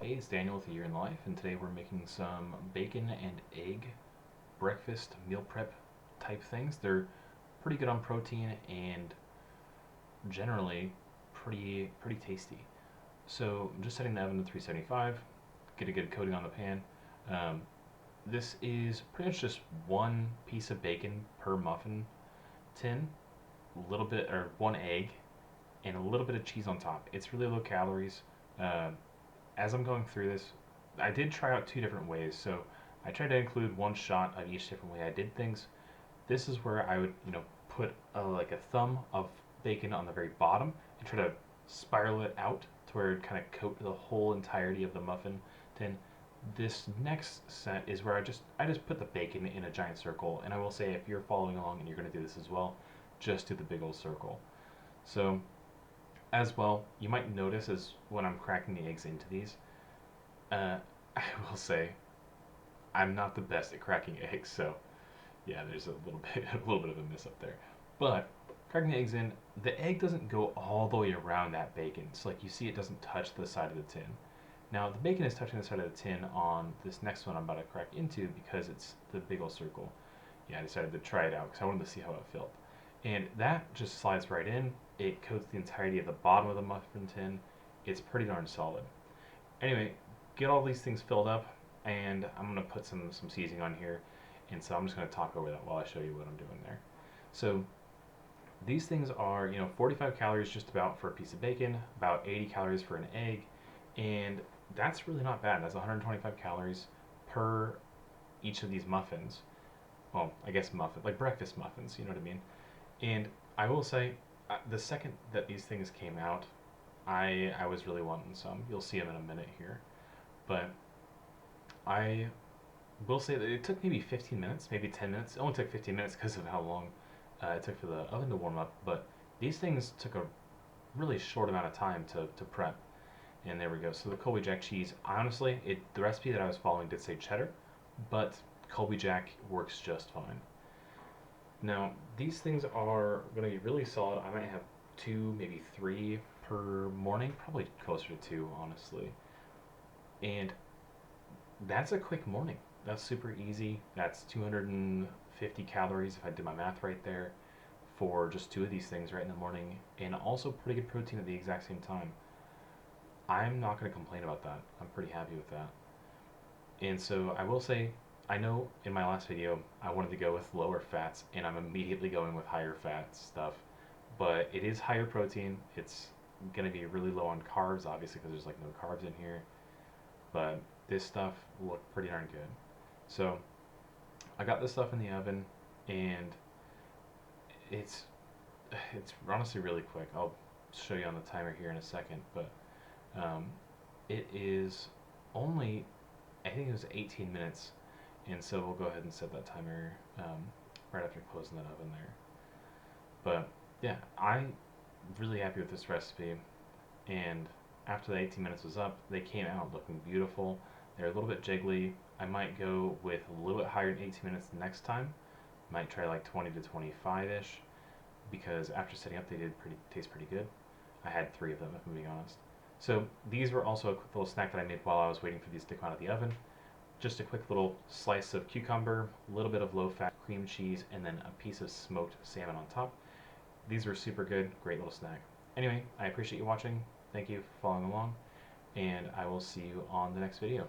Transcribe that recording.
Hey, it's Daniel with A Year in Life, and today we're making some bacon and egg breakfast meal prep type things. They're pretty good on protein and generally pretty tasty. So I'm just setting the oven to 375, get a good coating on the pan. Um, this is pretty much just one piece of bacon per muffin tin, a little bit or one egg, and a little bit of cheese on top. It's really low calories. Uh, as I'm going through this, I did try out two different ways. So I tried to include one shot of each different way I did things. This is where I would, put like a thumb of bacon on the very bottom and try to spiral it out to where it kind of coat the whole entirety of the muffin tin. This next set is where I just put the bacon in a giant circle, and I will say if you're following along and you're going to do this as well, just do the big old circle. So as well, you might notice as when I'm cracking the eggs into these, uh, I will say I'm not the best at cracking eggs, so yeah, there's a little bit a little bit of a miss up there. But cracking the eggs in, the egg doesn't go all the way around that bacon. So like you see, it doesn't touch the side of the tin. Now the bacon is touching the side of the tin on this next one I'm about to crack into because it's the big old circle. Yeah, I decided to try it out because I wanted to see how it felt. And that just slides right in. It coats the entirety of the bottom of the muffin tin. It's pretty darn solid. Anyway, get all these things filled up, and I'm gonna put some seasoning on here, and so I'm just gonna talk over that while I show you what I'm doing there. So these things are 45 calories just about for a piece of bacon, about 80 calories for an egg, and that's really not bad. That's 125 calories per each of these muffins. Well, I guess muffin like breakfast muffins, you know what I mean? And I will say, the second that these things came out, I was really wanting some. You'll see them in a minute here. But I will say that it took maybe 15 minutes, maybe 10 minutes. It only took 15 minutes because of how long it took for the oven to warm up. But these things took a really short amount of time to prep. And there we go. So the Colby Jack cheese, honestly, the recipe that I was following did say cheddar, but Colby Jack works just fine. Now, these things are going to be really solid. I might have two, maybe three per morning, probably closer to two, honestly. And that's a quick morning. That's super easy. That's 250 calories if I did my math right there for just two of these things right in the morning, and also pretty good protein at the exact same time. I'm not going to complain about that. I'm pretty happy with that. And so I will say, I know in my last video I wanted to go with lower fats, and I'm immediately going with higher fat stuff. But it is higher protein. It's going to be really low on carbs, obviously, because there's like no carbs in here. But this stuff looked pretty darn good. So I got this stuff in the oven, and it's it's honestly really quick. I'll show you on the timer here in a second, but um, it is only, I think it was 18 minutes, and so we'll go ahead and set that timer right after closing that oven there. But yeah, I'm really happy with this recipe, and after the 18 minutes was up, they came out looking beautiful. They're a little bit jiggly. I might go with a little bit higher than 18 minutes next time. Might try like 20 to 25-ish, because after setting up, they did taste pretty good. I had three of them, if I'm being honest. So these were also a quick little snack that I made while I was waiting for these to come out of the oven. Just a quick little slice of cucumber, a little bit of low-fat cream cheese, and then a piece of smoked salmon on top. These were super good, great little snack. Anyway, I appreciate you watching. Thank you for following along, and I will see you on the next video.